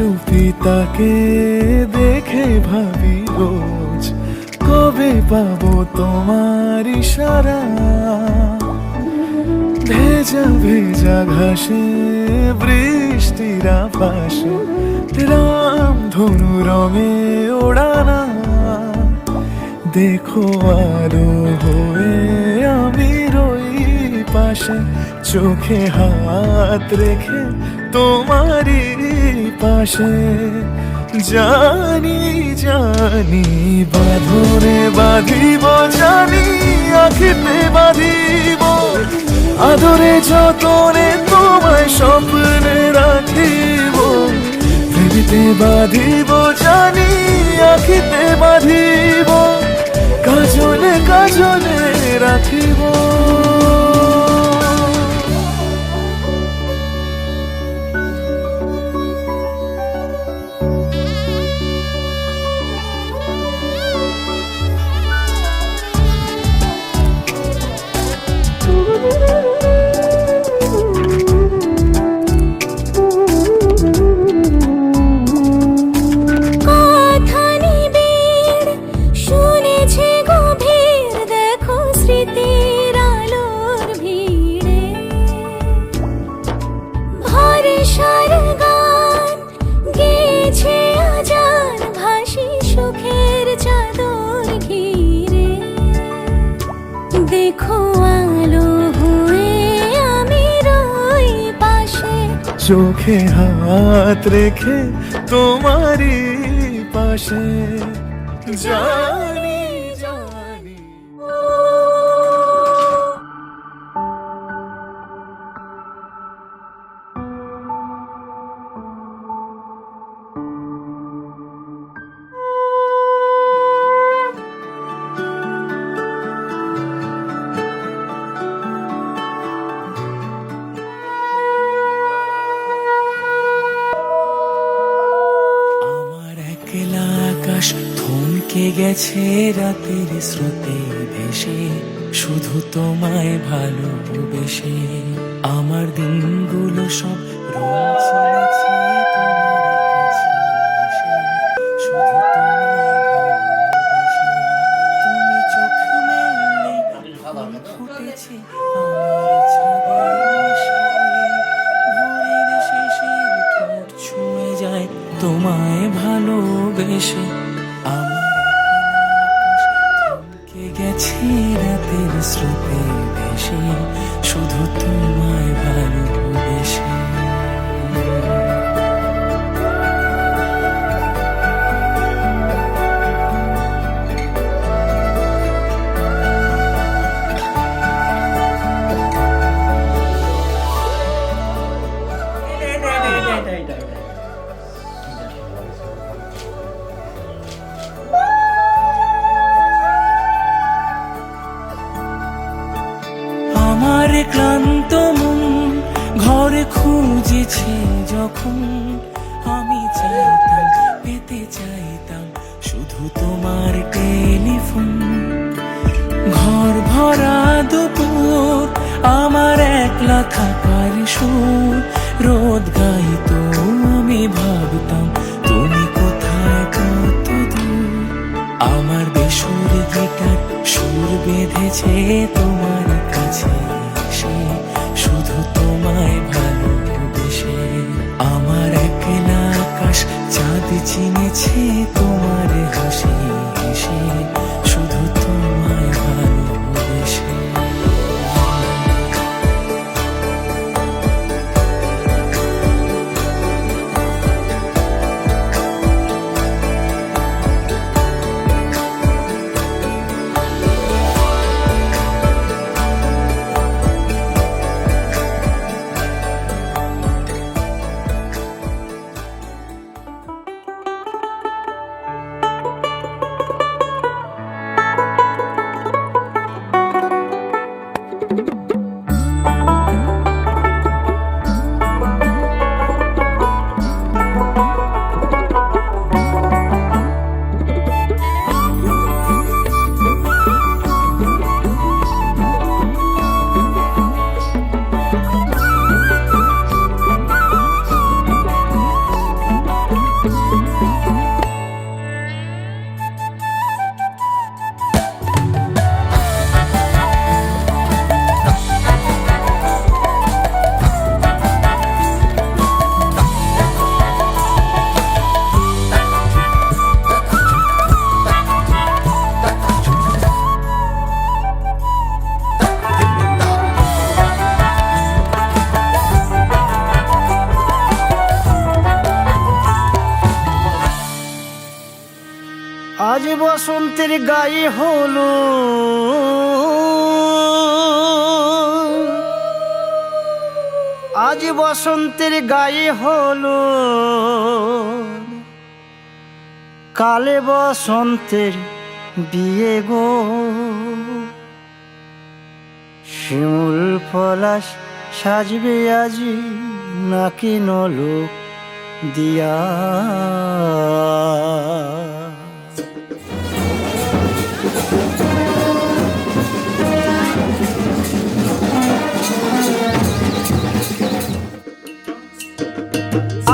চুপি তাকে দেখে ভাবি রোজ, কবে পাবো তোমার ইশারা। ভেজা ভেজা ঘাসে বৃষ্টির আভাসে রামধনু রঙে ওড়ানা। দেখো আলো হয়ে আমি রই পাশে, চোখে হাত রেখে তোমারই পাশে। জানি জানি বাঁধনে বাঁধিব, জানি আখিতে বাঁধিব, আদরে যতনে তোমায় স্বপ্নে রাখিব। প্রেমিতে বাঁধিব, জানি আখিতে বাঁধিব, কাজলে কাজলে রাখিব। দেখো আলো হয়ে আমি রই পাশে, চোখে হাত রেখে তোমারই পাশে। জানি জানি আকাশ থমকে গেছে রাতের স্রোতে ভেসে, শুধু তোমায় ভালোবেসে। আমার দিনগুলো সব রং ছিঁড়েছে তোমার কাছে এসে, শুধু তোমায় ভালোবেসে। তুমি চোখ মেললে ফুল ফুটেছে আমার ছাদে এসে, ভোরের শেষের ঠোঁট ছুঁয়ে যায় তোমায় ভালোবেসে। আমার আকাশ থমকে গেছে রাতের স্রোতে ভেসে, শুধু তোমায় ভালোবেসে। আমার ক্লান্ত মন ঘরে খুঁজেছে যখন, আমি চাইতাম পেতে চাইতাম শুধু তোমার টেলিফোন। ঘর ভরা দুপুর আমার একলা থাকার সুর, রোদ গাইতো আমি ভাবতাম তুমি কোথায় কত দূর। আমার বেসুর গিটার সুর বেঁধেছে তোমার কাছে এসে, শুধু তোমায় ভালোবেসে। আমার একলা আকাশ চাঁদ চিনেছে তোমার হাসি হেসে, শুধু তোমায় ভালোবেসে। আজ বসন্তের গায়ে হলো আজ বসন্তের গায়ে হলো কালে বসন্তের বিয়ে গো শিমুল পলাশ সাজবে আজি নাকি নলোক দিয়া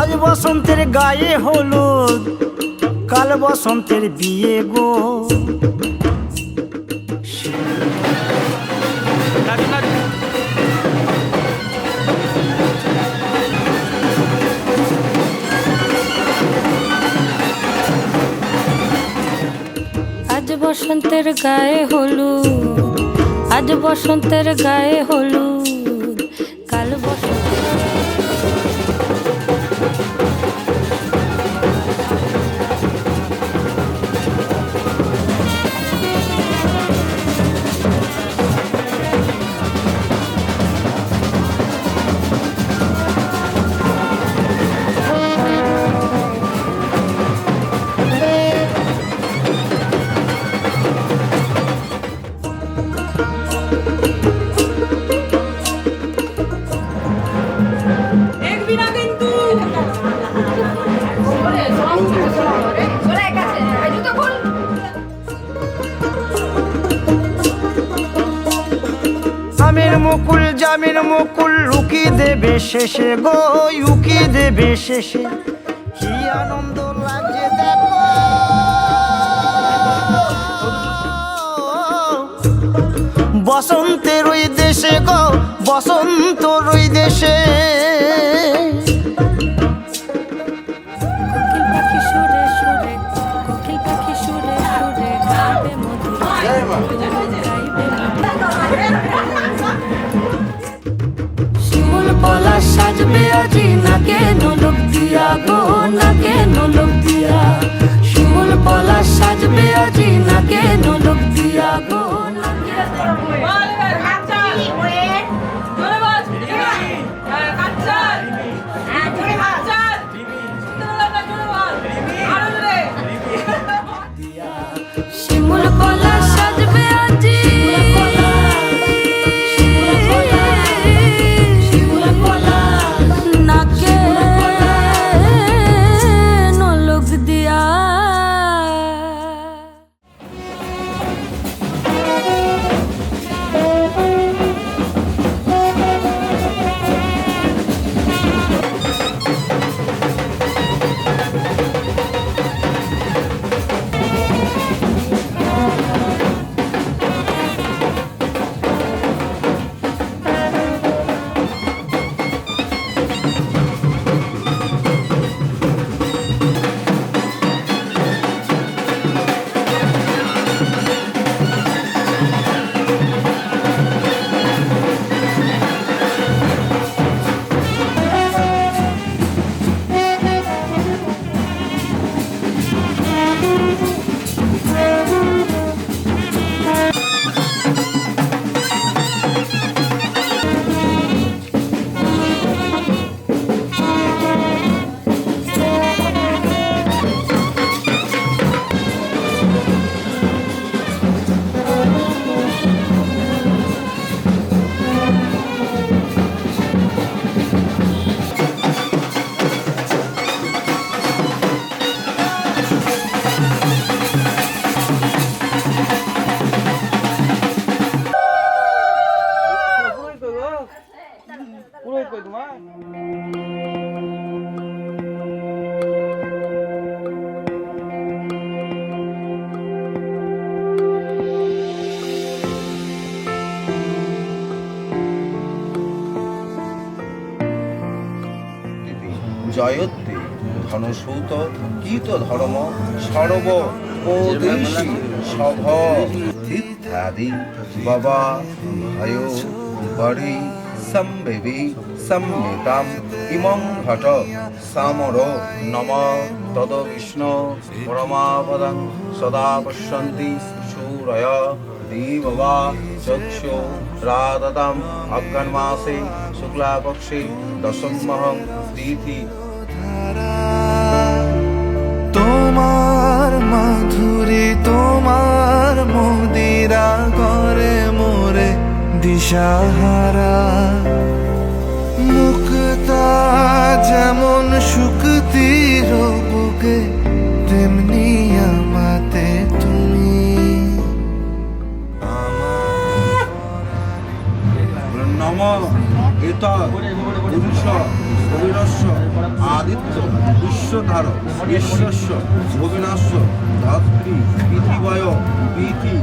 আজ বসন্তের গায়ে হলুদ কাল বসন্তের বিয়ে গো আজ বসন্তের গায়ে হলুদ আজ বসন্তের গায়ে হলুদ কাল বসন্ত আমের মুকুল জামের মুকুল লুকি দেবে শেষে গো উকি দেবে শেষে কি আনন্দ লাগছে দেখো বসন্তের ওই দেশে গো বসন্তর ওই দেশে কোকিল পাখি সুরে সুরে কোকিল পাখি সুরে সুরে গাইবে মধুর শিমুল পলাশ সাজবে আজি নাকে নোলক দিয়া গো নাকে নোলক দিয়া শিমুল পলাশ সাজবে আজি নাকে নোলক দিয়া গো শিমুল পলাশ সাজবে আজি শিমুল পলাশ নাকে নোলক দিয়া জয়ত্রী ধনসূত কীত ধর্ম সর্ব উপদেশী সভ ইত্যাদি বাবা ভয় বড়ি সম্বেবী সম্হিতাম ইমং ঘট সামরো নম তদ বিষ্ণু পরমাপদং সদা পশ্যন্তি শূরয় দেববা চক্ষু রাদতাম অজ্ঞানমাসে শুক্লাপক্ষে দশমহং তিথি। তোমার মাধুরী তোমার মদিরা করে মোরে দিশাহারা, মুক্তা যেমন শুকতির বুকে তেমনি আমাতে তুমি। নম এত পুরুষ কবিরস্য আদিত্য বিশ্বধার বিশ্বস্য ভবিনাশ্য ধাত্রী পৃথিবয় পৃথি।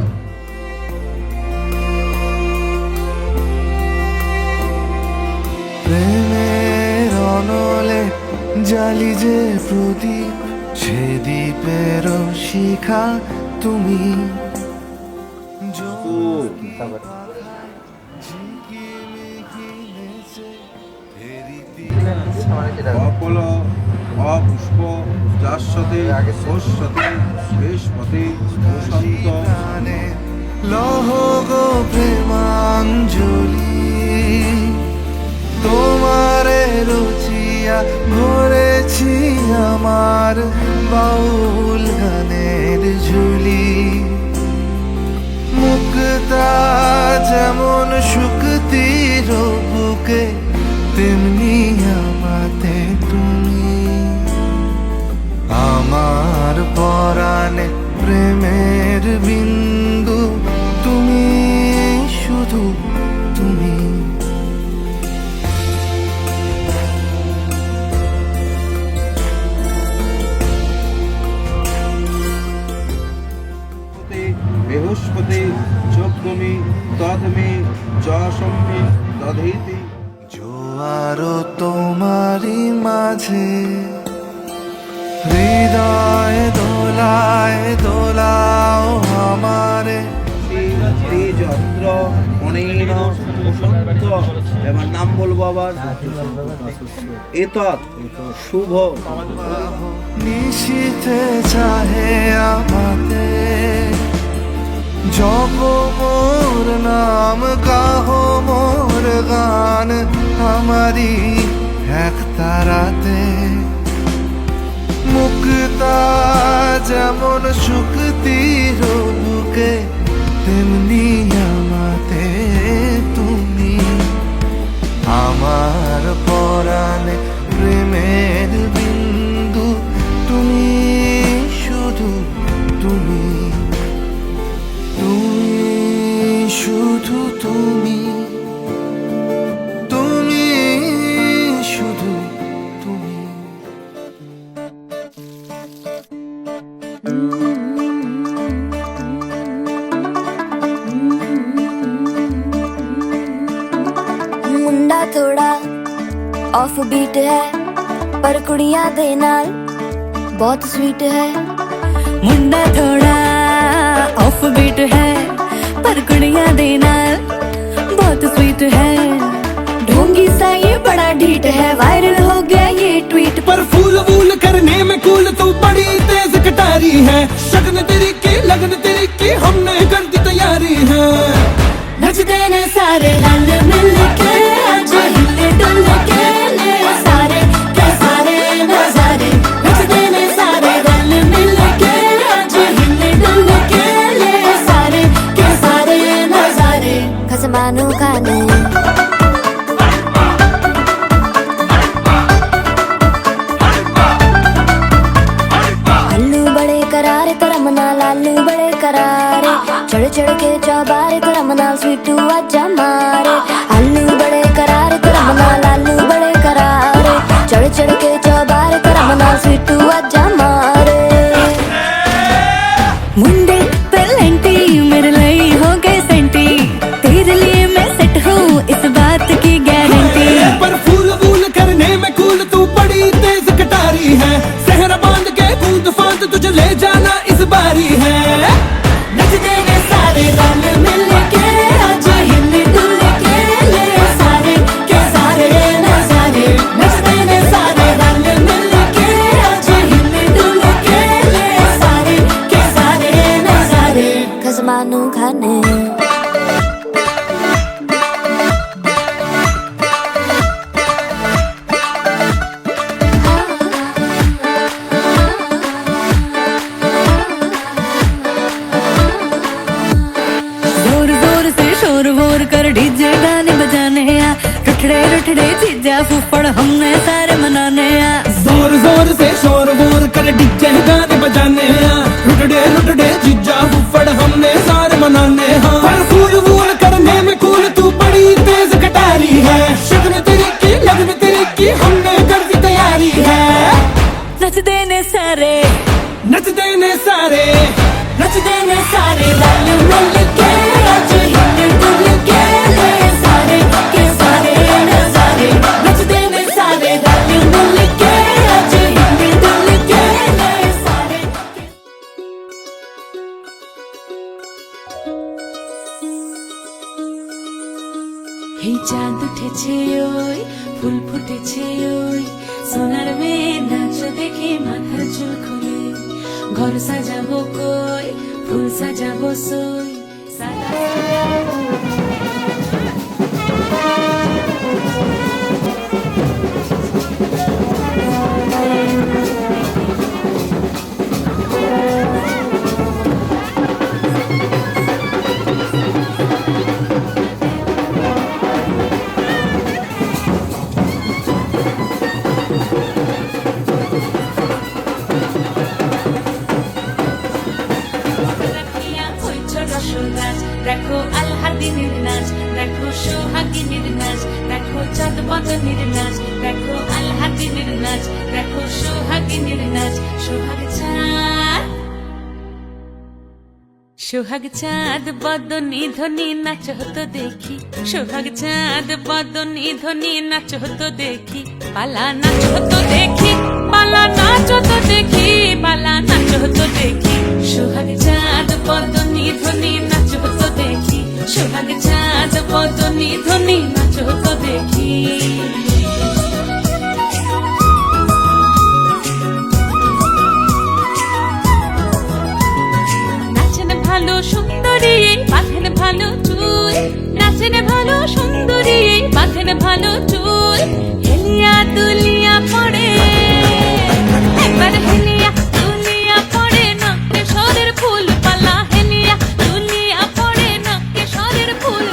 প্রেমের অনলে জালি যে প্রদীপ, সে দ্বীপের শিখা তুমি। অপল অপুষ্প যাস্যতে পশ্যতে বৃহস্পতি বসন্ত। লহ গো প্রেমাঞ্জলি তোমারে রুচিয়া ভরেছি আমার বাউল গানের ঝুলি। মুক্তা যেমন শুকতির বুকে তেমনি আমাতে তুমি। আমার পরাণে প্রেমের বিন্দু তুমি, শুধু তুমি। বৃহস্পতি যোগমি তদমে যশমি দধীতি। জোয়ারো তোমারি মাঝে হৃদয় দোলায় দোলাও আমারে। যত্র অনেন বসন্ত। এবার নাম বলবো আবার। এতৎ শুভ নিশীথে চাহে আমাতে, জপ মোর নাম গাহো মোর গান আমারি এক তারাতে। মুক্তা যেমন শুকতির বুকে তেমনি আমাতে তুমি। আমার পরাণে প্রেমের বিন্দু তুমি, শুধু তুমি। তুমি শুধু তুমি, তুমি শুধু তুমি। मुंडा थोड़ा ऑफ बीट है पर कुड़ियां दे नाल बहुत स्वीट है। मुंडा थोड़ा ऑफ बीट है पर कुड़ियां दे नाल बहुत स्वीट है। ढोंगी सा ये बड़ा ढीठ है, वायरल हो गया ये ट्वीट पर फूल वूल करने में कूल तू बड़ी तेज कटारी है। शगन तेरी की लगन तेरी की हमने कर दी तैयारी है। नचते ने सारे रल मिल के आज हिले डुल के ले सारे के सारे नजारे। नचते ने सारे रल मिल के आज हिले डुल के ले सारे के सारे नजारे। खसमानू खाने चढ़ चढ़ के चौबारे तो रमना स्वीटू आजा मारे। आलू बड़े करारे तो रमना लालू बड़े करारे। चढ़ चढ़ के चौबारे तो रमना स्वीटू आजा मारे। मुंडे पेलेंटी मेरे लिए हो गए सेंटी, तेरे लिए मैं सेट हूँ इस बात की गारंटी। पर फूल वूल करने में कूल तू बड़ी तेज कटारी है। सहरा बांध के कूद फांद तुझे ले जाना इस बारी है। नचते ने सारे रल मिल के आज हिले डुल के ले सारे के सारे नजारे। ঘানু ঘানে जोर जोर से शोर वोर कर डीजे गाने बजाने आ रुठड़े रुठड़े चीजा फूफड़ हमने सारे मनाने आ जोर जोर से शोर वोर कर डीजे गाने बजाने हैं रुटड़े रुटड़े जीजा फुफड़ हमने सारे मनाने हैं पर फूल वूल करने में कूल तू बड़ी तेज कटारी है शक्ल तेरी की लगन तेरी की हमने कर दी तैयारी है नच देने सारे नच देने सारे नच देने सारे रल मिल के आज हिल डुल के ले सारे के सारे नजारे नच देने सारे रल मिल के आज हिल डुल के ले सारे এই চাঁদ উঠেছে ওই ফুল ফুটেছে ওই সোনার মেয়ে নাচ দেখে মাথার চুল খুলে ঘর সাজাবো কই ফুল সাজাবো সই দেখো আলহাদিনের নাচ দেখো সোহাগিনীর নাচ দেখো চাঁদ বদনের নাচ দেখো আলহাদিনের নাচ দেখো সোহাগিনীর নাচ সোহাগ চাঁদ বদনী ধ্বনি নাচ হতো দেখি সোহাগ চাঁদ বদনী ধ্বনি নাচ হতো দেখি পালা নাচ হতো দেখি পালা নাচ হতো দেখি পালা নাচ হতো দেখি সোহাগ চাঁদ বদনী ধ্বনি নাচ হতো দেখি সোহাগ চাঁদ বদনী ধ্বনি নাচ হতো দেখি ভালো সুন্দরী বাঁধেন ভালো চুল নাচেন ভালো সুন্দরী বাঁধেন ভালো চুল হেলিয়া দুলিয়া পড়ে একবার হেলিয়া দুলিয়া পড়ে না কেশরের ফুল পালা হেলিয়া দুলিয়া পড়ে না কেশরের ফুল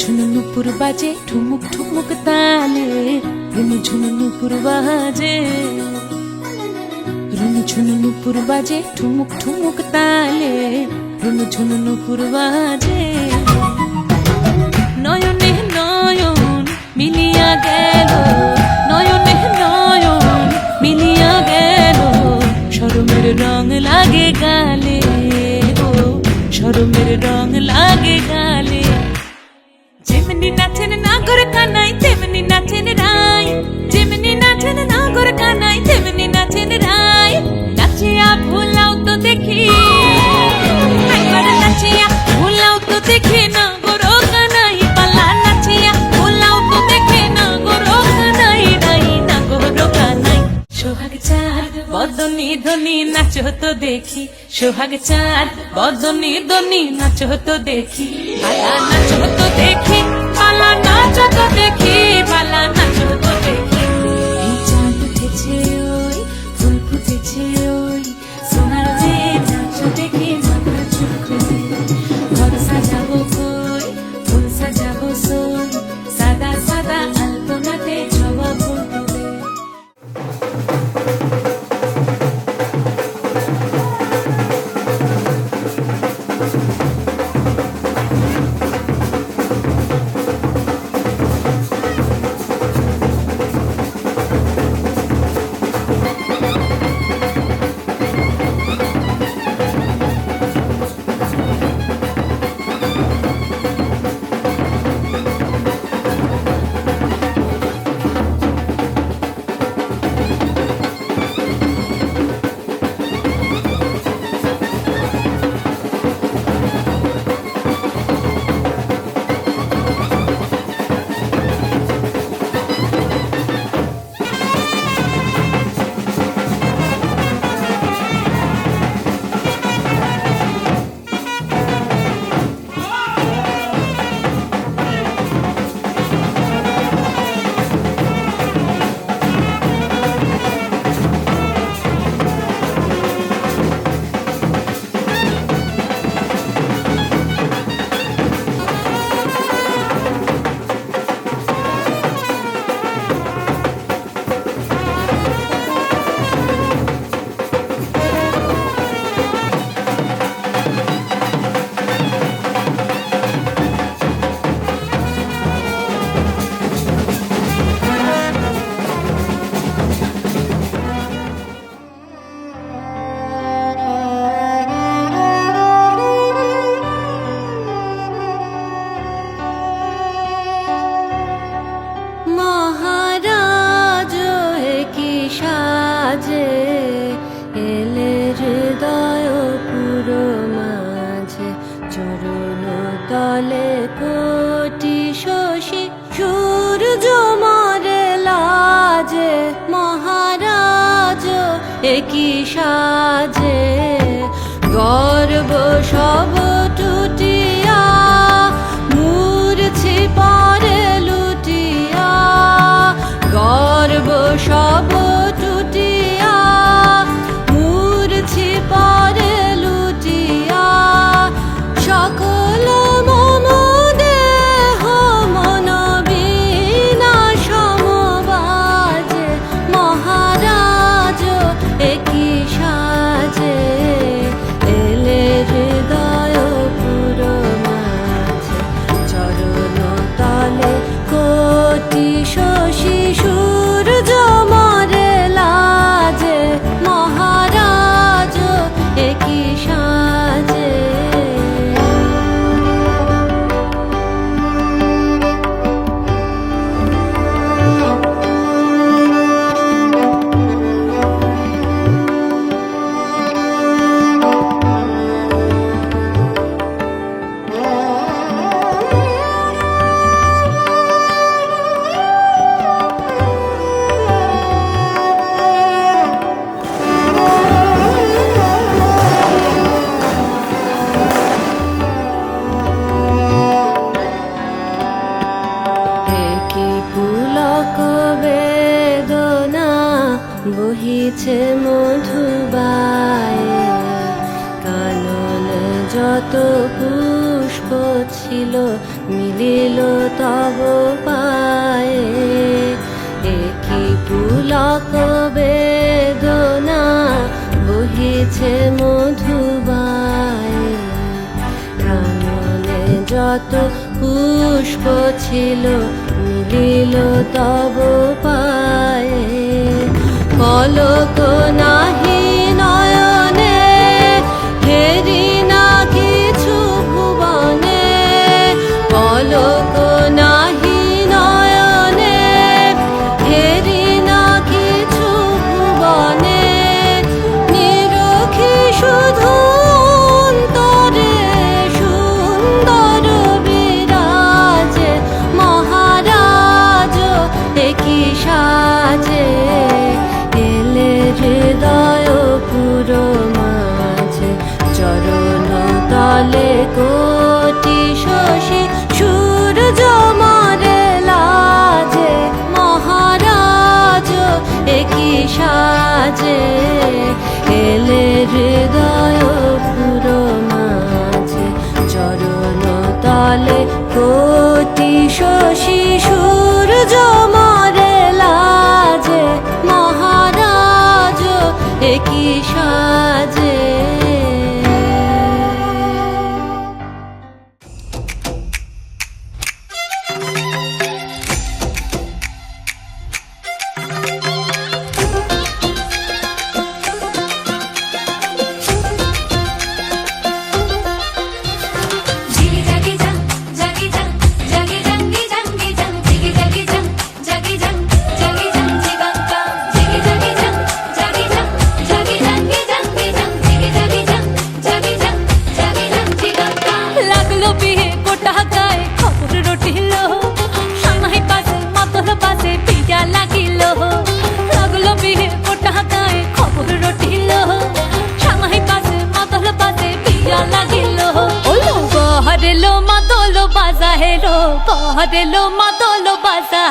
ঝুনু নুপুর বাজে ঠুমুক ঠুমুক তালে রুনু ঝুনু নুপুর বাজে রুনু ঝুনু নুপুর বাজে ঠুমুক ঠুমুক তালে রুনু ঝুনু নুপুর বাজে নয়নে নয়ন মিলিয়া গেল নয়নে নয়ন মিলিয়া গেল শরমের রং লাগে গালে ও শরমের রং লাগে গালে যেমনি নাচেন নাগর কানাই তেমনি নাচেন রাই যেমনি নাচেন নাগর কানাই তেমনি নাচেন রাই নাচিয়া ভুলাও তো দেখি একবার নাচিয়া ভুলাও তো দেখি নাগর কানাই পালা নাচিয়া ভুলাও তো দেখি নাগর কানাই রাই নাগর কানাই সোহাগ চাঁদ বদনী ধ্বনি নাচ হতো দেখি সোহাগ চাঁদ বদনী ধ্বনি নাচ হতো দেখি পালা নাচ হতো দেখি পালা নাচ হতো দেখি পালা নাচ হতো দেখি এই চাঁদ উঠেছে ওই ফুল ফুটেছে ওই সোনার মেয়ে নাচ দেখি মাথা চুল খুলে ঘর সাজাবো কই ফুল সাজাবো সই সাদা সাদা আলপনাতে জবা ফুল তুলে একই সাজে গর্ব সব টুটিয়া মূর্ছি পরে লুটিয়া গর্ব সব টুটিয়া মূর্ছি পরে লুটিয়া সকল মম দেহ মন বিনা সমবাজে মহারাজ একই সাজে এলে হৃদয় পুরো মাঝে চরণ তলে কোটি শশী সূর্য মরে লাজে মহারাজ একই সাজে একই পুলক বেদনা বহিছে মধুবায়ে কানন যত পুষ্প ছিল মিলিল তব পায়ে একই পুলক বেদনা বহিছে মধুবায়ে কাননে যত পুষ্প ছিল মিলিল তব পায়ে পলক নাহি নয়নে হেরি না কিছু ভুবনে পলক নাহি নয়নে হেরি না কিছু ভুবনে নিরখি শুধু অন্তরে সুন্দর বিরাজে মহারাজ একই সাজে এলে হৃদয় পুরো মাঝে চরণ তলে কোটি শশী সূর্য মরে লাজে মহারাজ একই সাজে এলে হৃদয় পুরো মাঝে চরণ তলে কোটি শশী সূর্য মরে লাজে মহারাজ একই সাজে জিগি জাগি জাং জাগি জাং জাগি জাঙ্গি জাঙ্গি জাং জিগি জাগি জাং জাগি জাং জাগি জাং জিগাঙ্গা জিগি জাগি জাং জাগি জাং জাগি জাঙ্গি জাঙ্গি জাং জিগি জাগি জাং জাগি জাং জাগি জাং জিগাঙ্গা লাগলো বিয়ে গোটা গায়ে খবর রটিল সামাই পাশে মাতল পাশে পিয়া লাগিল লাগলো বিয়ে গোটা গায়ে খবর রটিল সামাই পাশে মাতল পাশে পিয়া লাগিল ওলো গহরেলো মাতল বাজা হেলো গহরেলো মাতল বাজা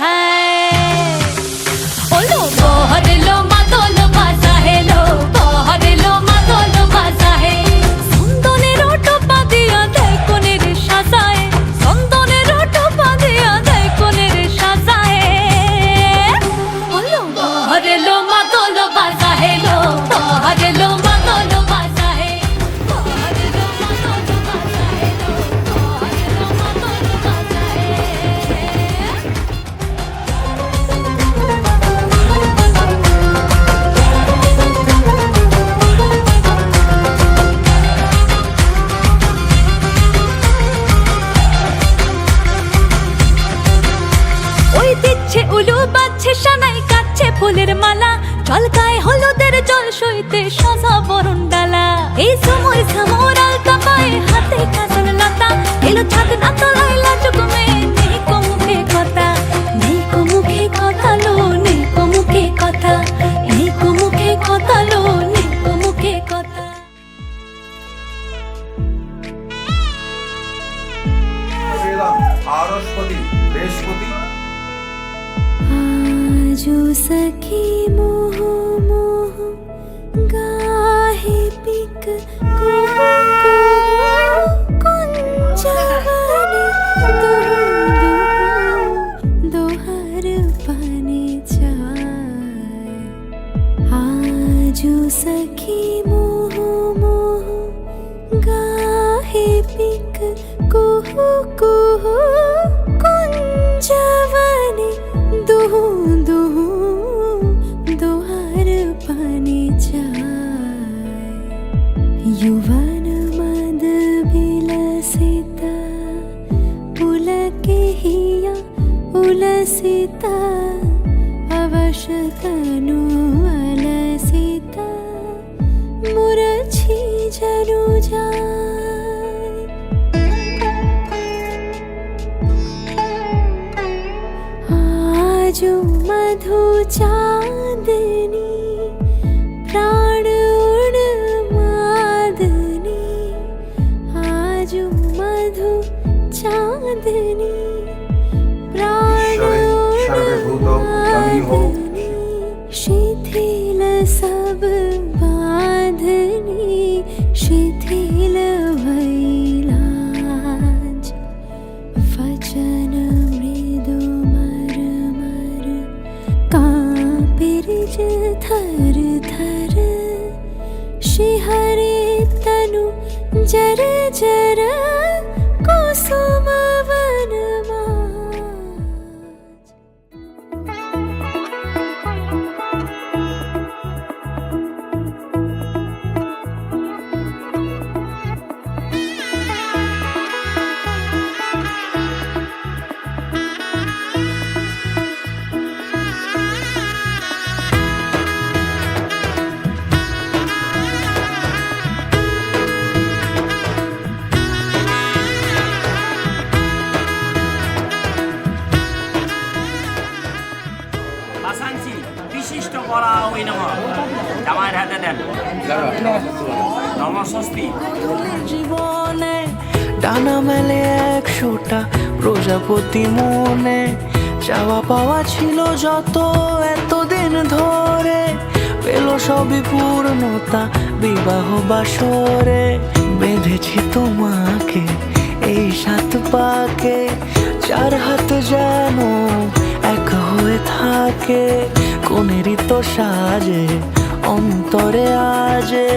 ওলো গহরেলো মাতল বাজা হেলো গহরেলো মাতল বাজা হে চন্দনের টোপা দিয়া দেয় কোনের সাজায় চন্দনের টোপা দিয়া দেয় কোনের সাজায় ওলো গহরেলো মাতল বাজা হেলো গহরেলো মাতল বাজা হে গহরেলো মাতল বাজা হেলো গহরেলো মাতল বাজা হে ওই দিচ্ছে উলু বাজছে সানাই কাচ্ছে ফুলের মালা চলকায় হলুদের জল সইতে সাজা বরণ ডালা এই সময় সামর আলতা পায়ে হাতে কাজল লতা এলো ছাদ না তলায় লাজুক মেয়ে নেই কো মুখে কথা নেই কো মুখে কথা লো নেই কো মুখে কথা নেই কো মুখে কথা লো বৃহস্পতি। आजो सखी मोह मोह गाहे पिक कुंजवनी दोहर पाने चाय। आजो सखी मोह मोह गाहे पिक कुहू कुहू कुंजवनी दुहू दुहू दोहर पानी चाय। युवन मद विलसिता पुलके हिया उलसिता अवश तनु अलसिता मुरछी जनु जाय। आजो मधु चांदनी प्राण उड़ मादनी। आजो मधु चांदनी प्राण उड़ सर्वभूत स्वामी हो। मादनी। शिथिल सब बांधनी शिथिल भैलाज। वचन मृदु मर मर कांपिरिज थर थर। शिहरे तनु जर जर कुसुम वन माज। বাসানসি বিশিষ্ট করা ওই নম জামাইয়ের হাতে দেন নমস্বস্তি। জীবনে ডানা মেলে 100টা প্রজাপতি মনে। চাওয়া পাওয়া ছিল যত এতদিন ধরে পেল সবই পূর্ণতা বিবাহ বাসরে। বেঁধেছি তোমাকে এই 7 পাকে 4 হাত যেন এক হয়ে থাকে। কোনেরই তো সাজে অন্তরে আজে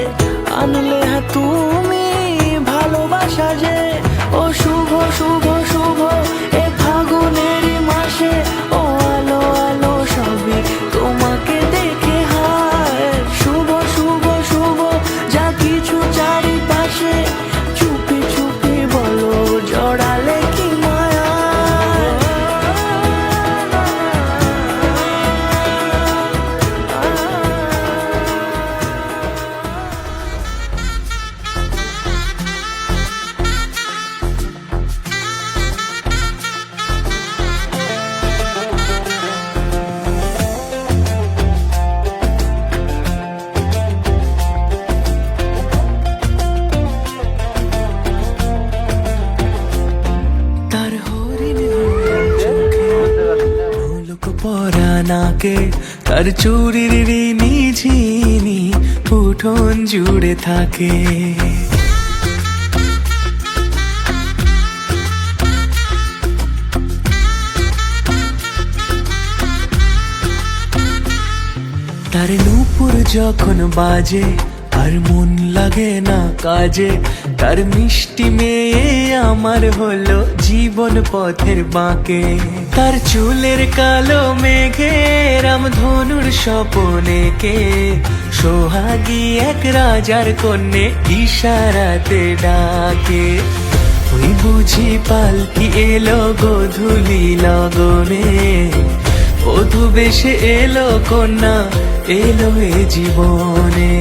আনলে হ্যাঁ তুমি ভালোবাসা যে। ও শুভ শুভ শুভ এ ফাগুনেরই মাসে। ও আলো আলো সবই তোমাকে দেখে হায়। শুভ শুভ শুভ যা কিছু চারিপাশে চুপি চুপি বলো জড়ালে কি মায়া। তার হরিণ লোক পরানাকে তার চুরির ঋণী ঝিনি উঠোন জুড়ে থাকে। তার নূপুর যখন বাজে আর মন লাগে না কাজে। তার মিষ্টি মেয়ে আমার হলো জীবন পথের বাঁকে। তার চুলের কালো মেঘে রামধনুর স্বপনে কে সোহাগী এক রাজার কন্যে ইশারাতে ডাকে। ওই বুঝি পালকি এলো গোধূলি লগনে বধূ বেশে এলো কন্যা এলো এ জীবনে।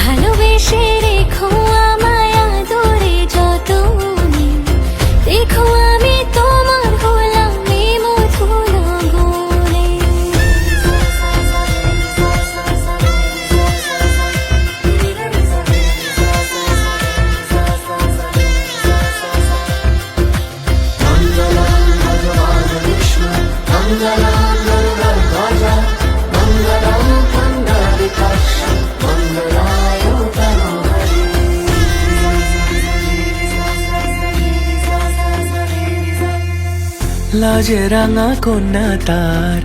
ভালোবেসে রেখো আমায় আদরে যতনে। দেখো আমি তোমার হলাম এই মধু লগনে। লাজে রাঙা কন্যা তার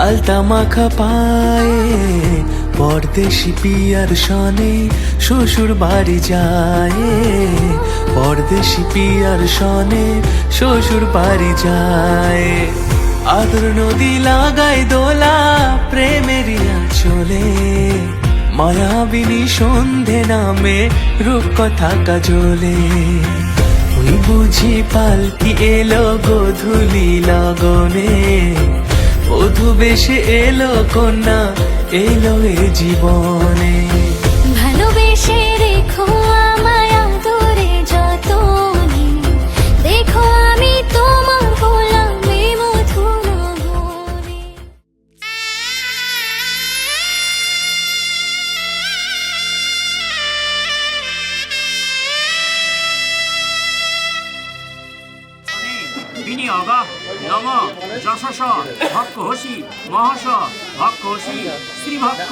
আলতা মাখা পায়ে পরদেশি পিয়ার সনে শ্বশুর বাড়ি যায়, পরদেশি পিয়ার সনে শ্বশুর বাড়ি যায়। আদর নদী লাগায় দোলা প্রেমেরিয়া চলে, মায়াবিনী সন্ধে নামে রূপকথা কাজলে। ওই বুঝি পালকি এলো গোধূলি লগনে, বধূ বেশে এলো কন্যা এলো এ জীবনে। ভালোবেসে রেখো আমায় আদরে যতনে, দেখো আমি তোমার গোলাম এ মধুর বনে। বিনিয়োগ নম যশস ভক্ষ হসি মহস ভক্ষ হসি শ্রীভক্ষ।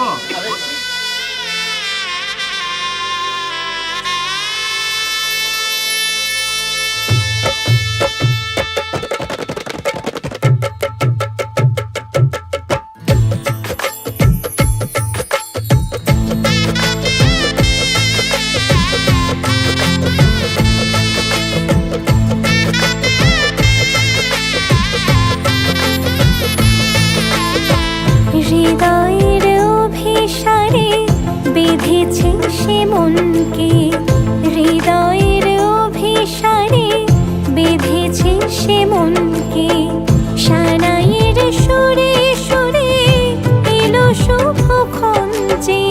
হৃদয়ের অভিসারে বেঁধেছে সে মনকে, হৃদয়ের অভিসারে বেঁধেছে সে মনকে। সানাইয়ের সুরে সুরে এলো শুভক্ষণ যে,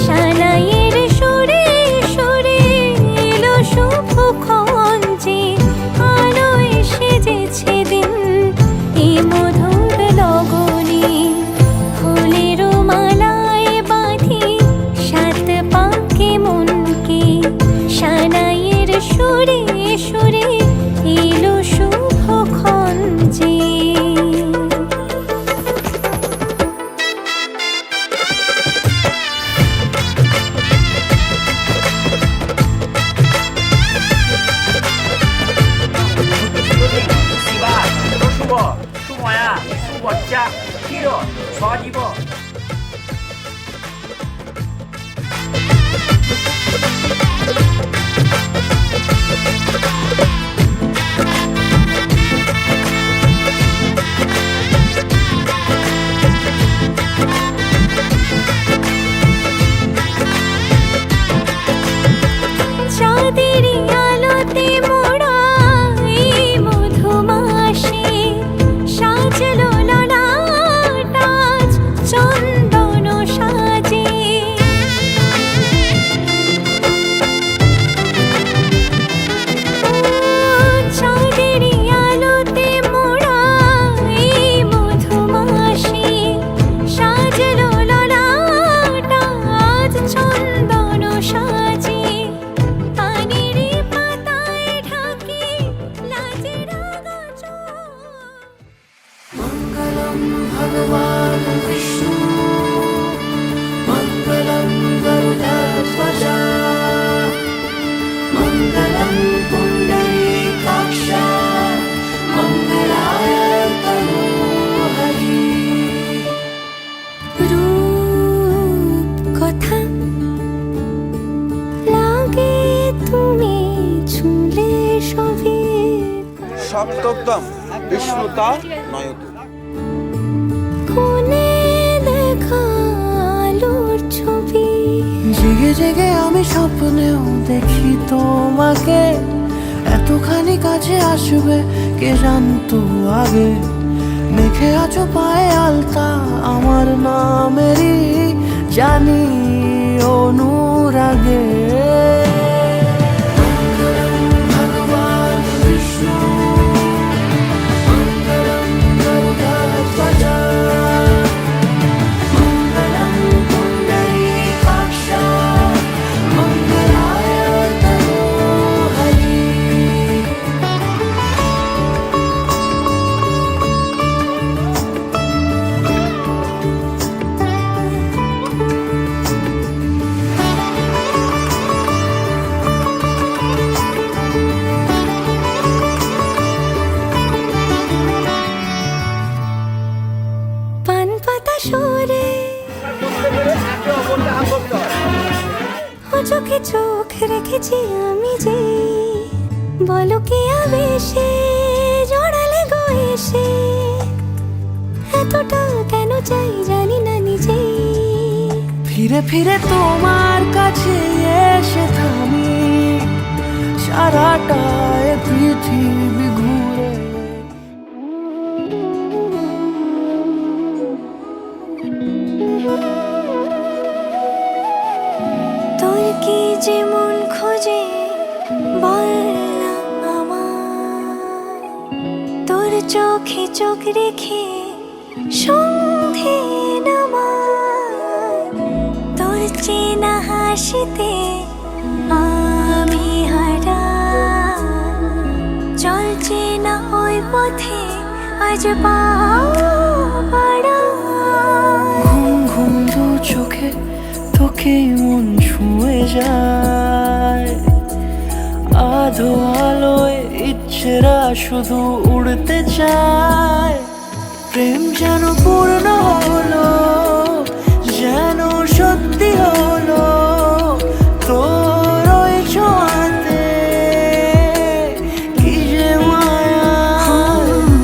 সানাইয়ের সুরে সুরে এলো শুভক্ষণ যে। আলোয় সেজেছে দিন এ মধুর লগনে, ফুলের মালায় বাঁধি সাত পাকে মনকে। সানাইয়ের সুরে সুরে এলো শুভক্ষণ যে। শিবা শুভ সুময়া সুবজ্জা ক্ষীর সজীব। চাঁদের আলোতে মোড়া এই মধুমাসে সাজলো ললাট আজ চন্দন সাজে। চাঁদের আলোতে মোড়া এই মধুমাসে সাজলো ললাট আজ চন্দন সাজে। পানির পাতায় ঢাকি লাজের আগাছা। মঙ্গলম ভগবান বিষ্ণু মঙ্গলম গরুড়ধ্বজ মঙ্গলম পুণ্ডরীকাক্ষ মঙ্গলায় তনুহরি। রূপ কথা লাগে তুমি ছুলে সবে, সপ্তম বিষ্ণুতা নয়তু। কোনে দেখা আলোর ছবি। জেগে জেগে আমি স্বপ্নেও দেখি তোমাকে, এতখানি কাছে আসবে কে জানতো আগে। মেখে আছো পায়ে আলতা আমার নামেরই, জানি অনুরাগে। মঙ্গলম ভগবান বিষ্ণু মঙ্গলম গরুড়ধ্বজ মঙ্গলম পুণ্ডরীকাক্ষ মঙ্গলায় তনুহরি। চোখে চোখ রেখেছি আমি যে, বলো কি আবেশে জড়ালে গো এসে, এতটা কেন চাই জানি না নিজে। ফিরে ফিরে তোমার কাছে এসে থামি, সারাটা এ পৃথিবী ঘুরে। তোর কি যে মন খোঁজে বল না আমায়, তোর চোখে চোখ রেখে সন্ধে নামায়, তোর চেনা হাসিতে আমি হারাই, চল চেনা ওই পথে আজ পা বাড়াই। ঘুম ঘুম দু চোখে তোকেই মন ছুঁয়ে যায়, আধো আলোয় ইচ্ছেরা শুধু উড়তে চায়। প্রেম যেন পূর্ণ হলো, যেন সত্যি হলো, তোর ওই ছোঁয়াতে কি যে মায়া।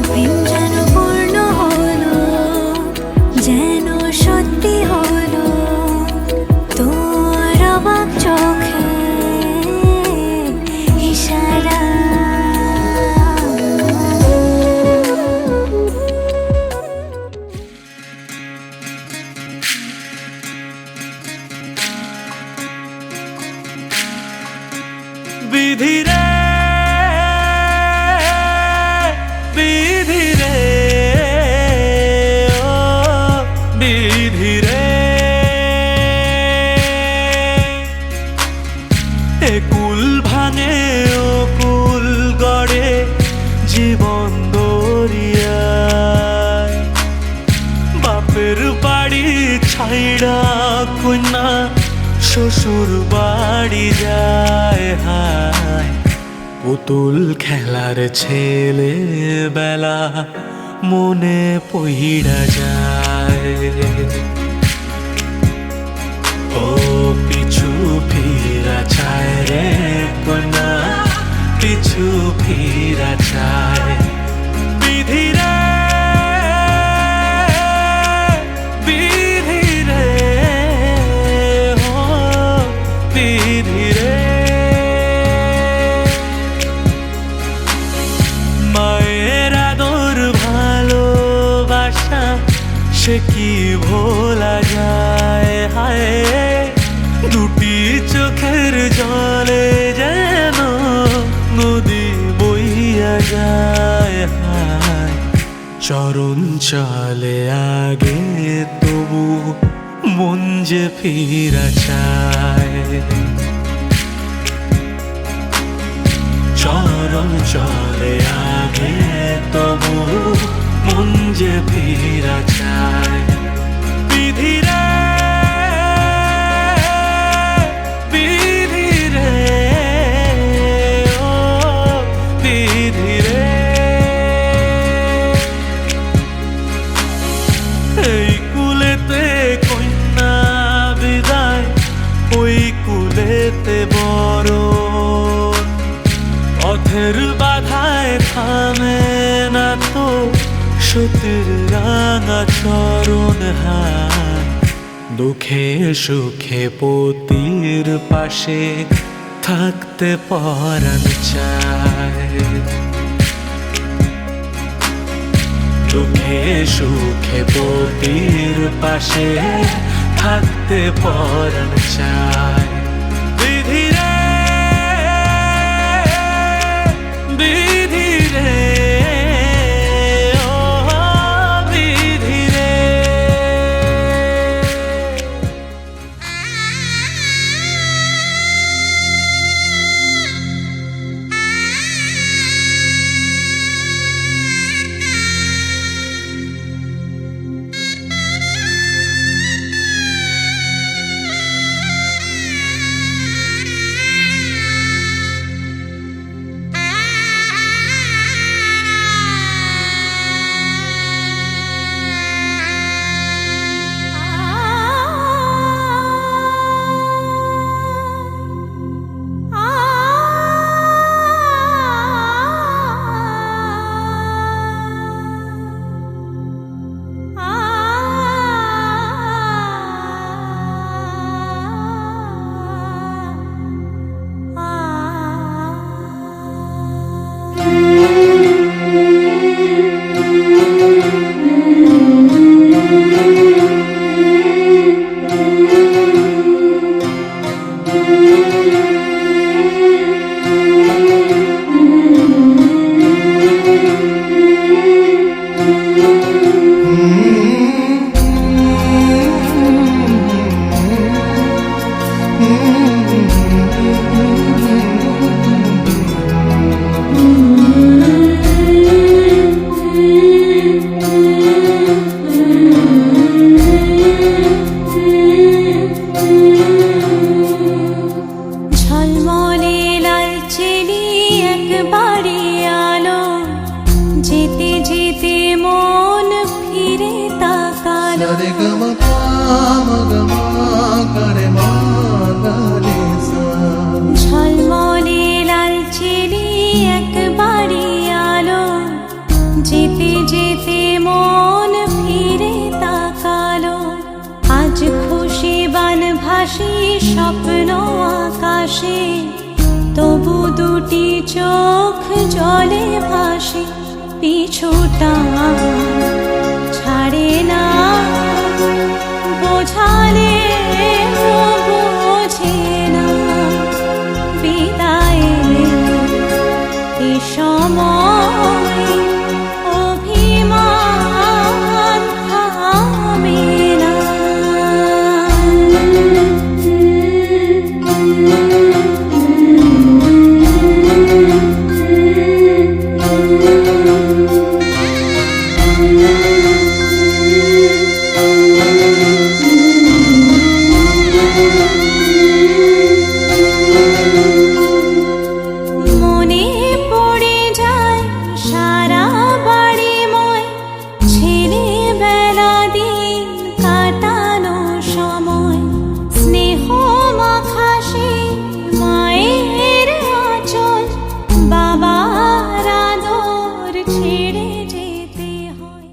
প্রেম যেন পূর্ণ হলো, যেন সত্যি হলো, তোর অবাক চোখে ইশারা। বিধি রে বিধি রে ও বিধি রে, এ কুল ভাঙে ও কুল গড়ে জীবন দরিয়ায়। বাপের বাড়ি ছাইড়া কন্যা শ্বশুর বাড়ি যায় হায়, পুতুল খেলার ছেলে বেলা মনে পইড়া যায়। ও পিছু ফিরা চায় রে কন্যা, পিছু ফিরা চায়। বিধি রে বিধি রে ও বিধি রে, মায়ের আদর ভালোবাসা সে কি ভোলা যায় হায়, দুটি চোখের জলে যেন নদী বইয়া যায় হায়। চরণ চলে আগে তবু মন যে ফিরা চায়, চরণ চলে আগে তবু মন যে ফিরা চায়। বিধি রে বিধি রে ও বিধি রে, এই কুলেতে কন্যা বিদায়, ওই কুলেতে বড়, পথের বাধায় থামে না তো সতীর রাঙা চরণ হায়। দুঃখে সুখে পতির পাশে থাকতে পরাণ চায়, দুঃখে সুখে পতির পাশে থাকতে পরাণ চায়। বিধি রে বিধি রে ও বিধি রে। চোখ জলে ভাসে পিছুটা ছাড়ে না বোঝালে বোঝে না বিদায়ে এ সময় অভিমান থামে না। মনে পড়ে যায় সারা বাড়িময় ছেলেবেলা দিন কাটানো সময় স্নেহ মাখা সেই মায়ের আঁচল বাবার আদর ছেড়ে যেতে হয়।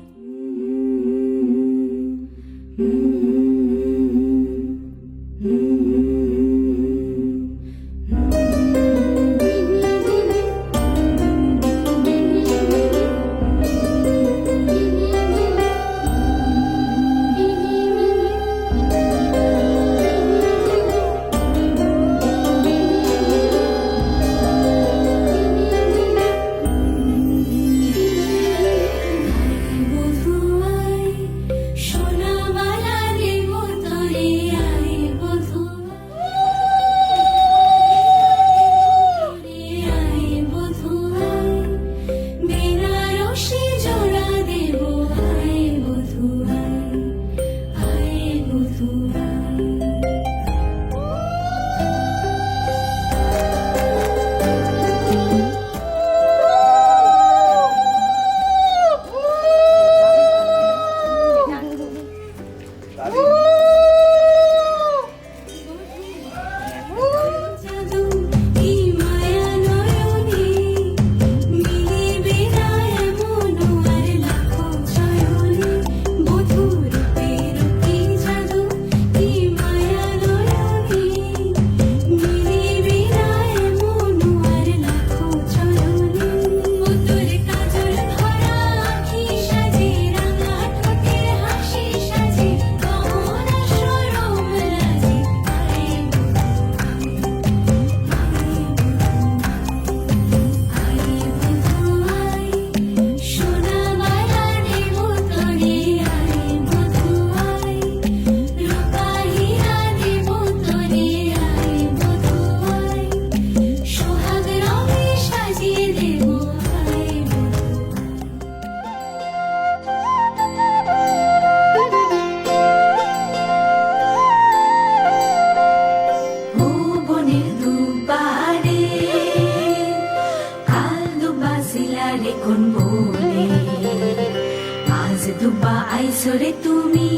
দুবা আইসরে তুমি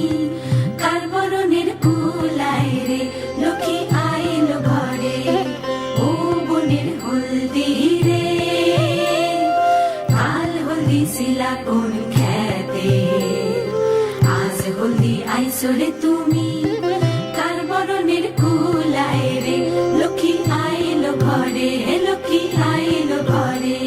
কার বরণের কুলায় রে লক্ষ্মী আইলো ঘরে ও বনের হলদি রে কাল হলদি শিলা কোন খেতে আজ হলদি আইসরে তুমি কার বরণের কুলায় রে লক্ষ্মী আইলো ঘরে লক্ষ্মী আইলো ঘরে।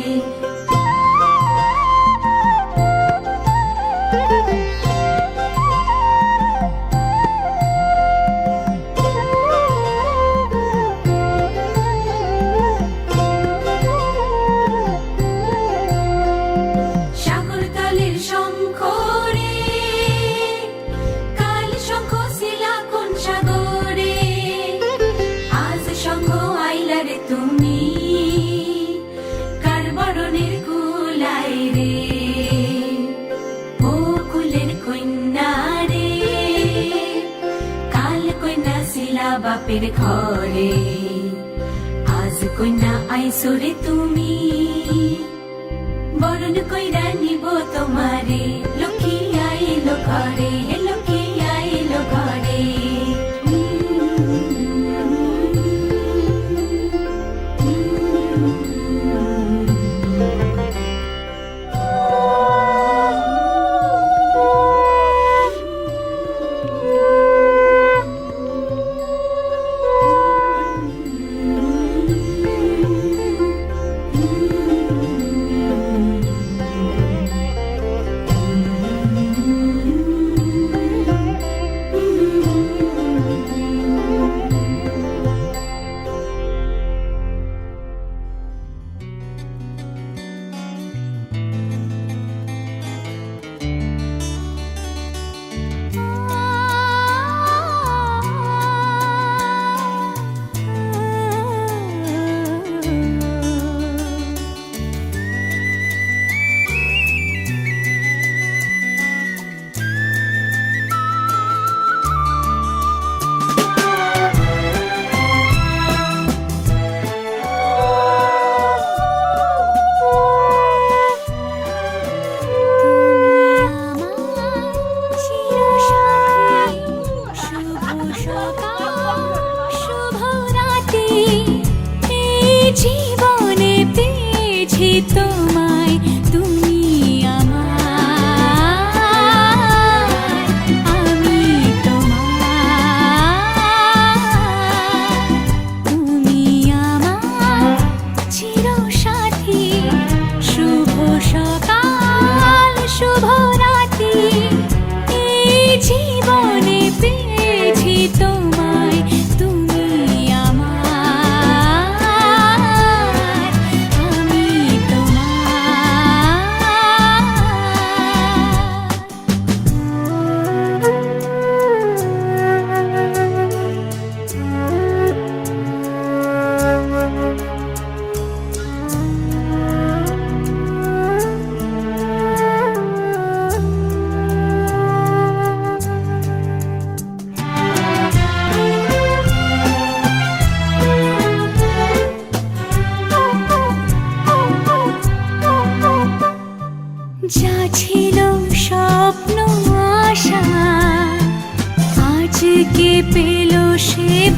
তুমি কার বরণের কুলায় রে ও কুলের কন্যা রে কাল কন্যা শিলা বাপের ঘরে আজ কন্যা আইসরে তুমি বরণ কইরা নিব তোমারে লক্ষ্মী আইলো ঘরে লক্ষ্মী আইলো ঘরে।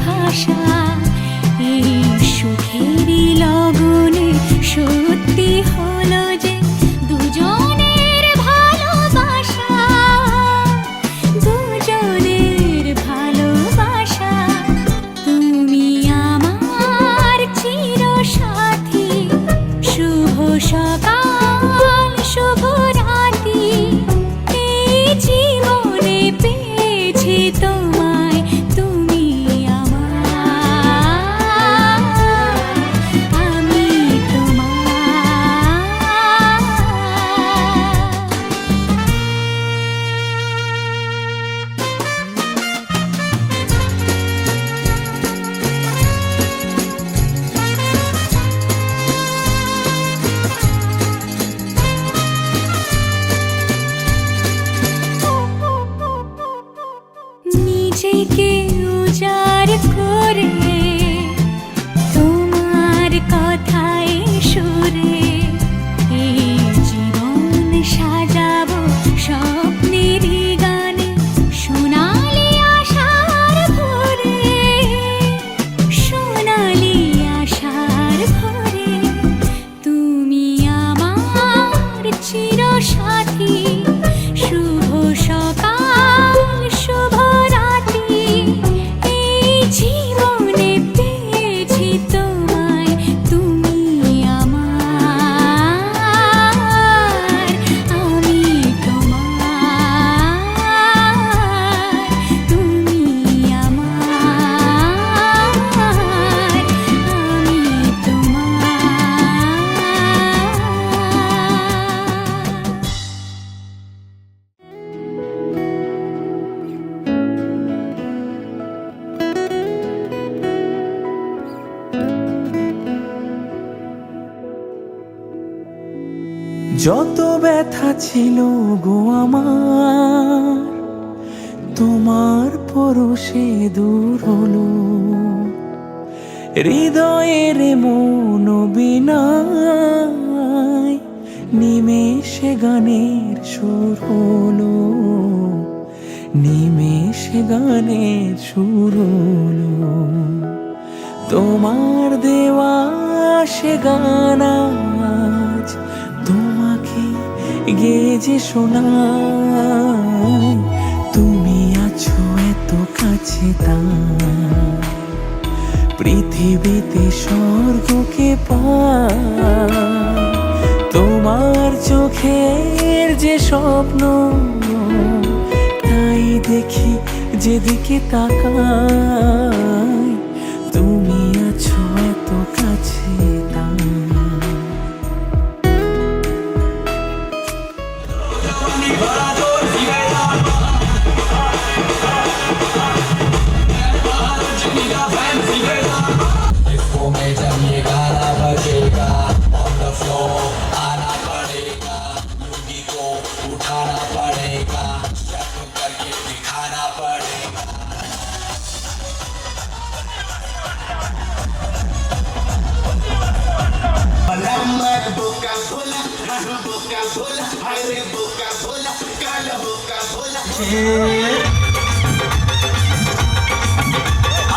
ভাষা এই সুখেরই লগনে সত্যি হলো যে দুজনের ভালোবাসা, দুজনের ভালোবাসা। তুমি আমার চিরসাথী, শুভ সকাল শুভ রাতি, এই জীবনে পেয়েছি তোমায়, তুমি আমার, আমি তোমার। নিজেকে উজাড় করে তোমার কথায় সুরে এই জীবন সাজাবো স্বপ্নেরই গানে, সোনালি আশার ভোরে, সোনালি আশার ভোরে। তুমি আমার চিরসাথী, শুভ সকাল শুভ রাতি, এই জীবনে পেয়েছি তোমায়, তুমি আমার, আমি তোমার, তুমি আমার, আমি তোমার। যত ব্যথা ছিল গো আমার, তোমার পরশে দূর হলো, হৃদয়ের মন বিনায় নিমেষে গানের সুর হলো, নিমেষে গানের সুর হলো। তোমার দেওয়া সে গান আজ তোমাকে গেয়ে যে শোনাই, তুমি আছো এত কাছে তাই পৃথিবীতে স্বর্গকে পাই। তোমার চোখের যে স্বপ্ন তাই দেখি যেদিকে তাকাই, তুমি আছো এত কাছে তাই।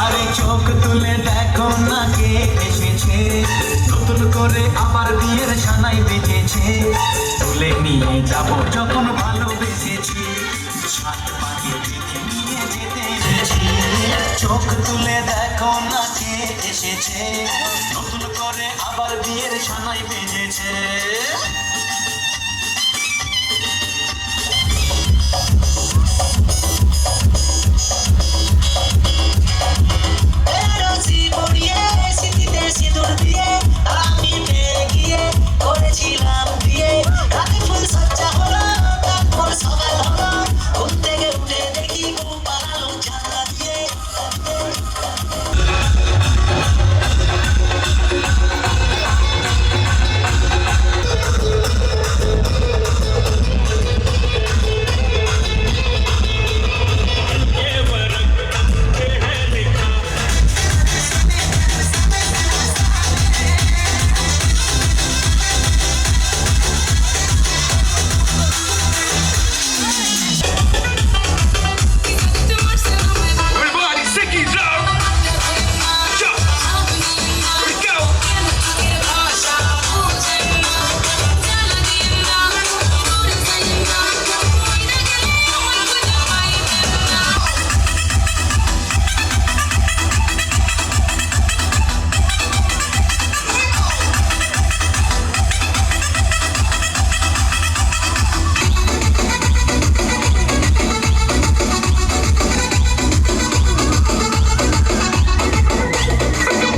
আরে চোখ তুলে দেখো না কে এসেছে, নতুন করে আবার বিয়ের সানাই বেজেছে, তুলে নিয়ে যাব যখন ভালোবেসেছি, সাত পাখি দেখে নিয়ে যেতে এসেছি। চোখ তুলে দেখো না কে এসেছে, নতুন করে আবার বিয়ের সানাই বেজেছে। করেছিলাম বিয়ে, রাতে ফুল সজ্জা হলো, তারপর সকাল হলো, ঘুম থেকে উঠে দেখি বউ পালালো জানলা দিয়ে।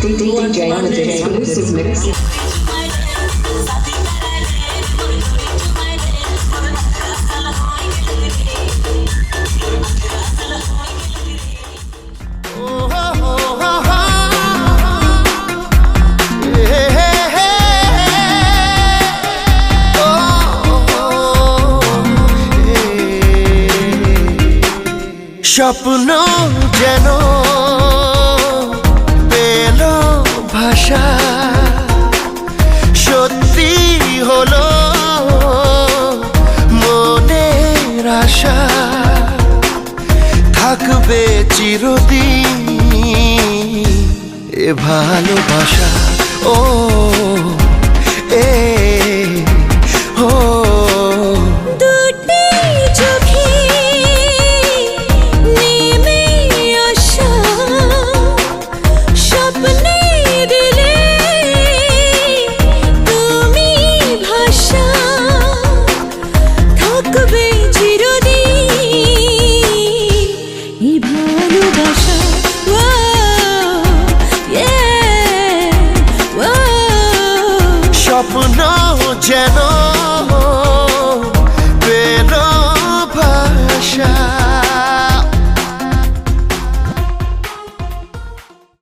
DJ on the exclusive mix. স্বপ্ন যেন পেল ভাষা সত্যি হলো মনের আশা থাকবে চিরদিন এ ভালোবাসা ও এ ও স্বপ্ন যেন পেল ভাষা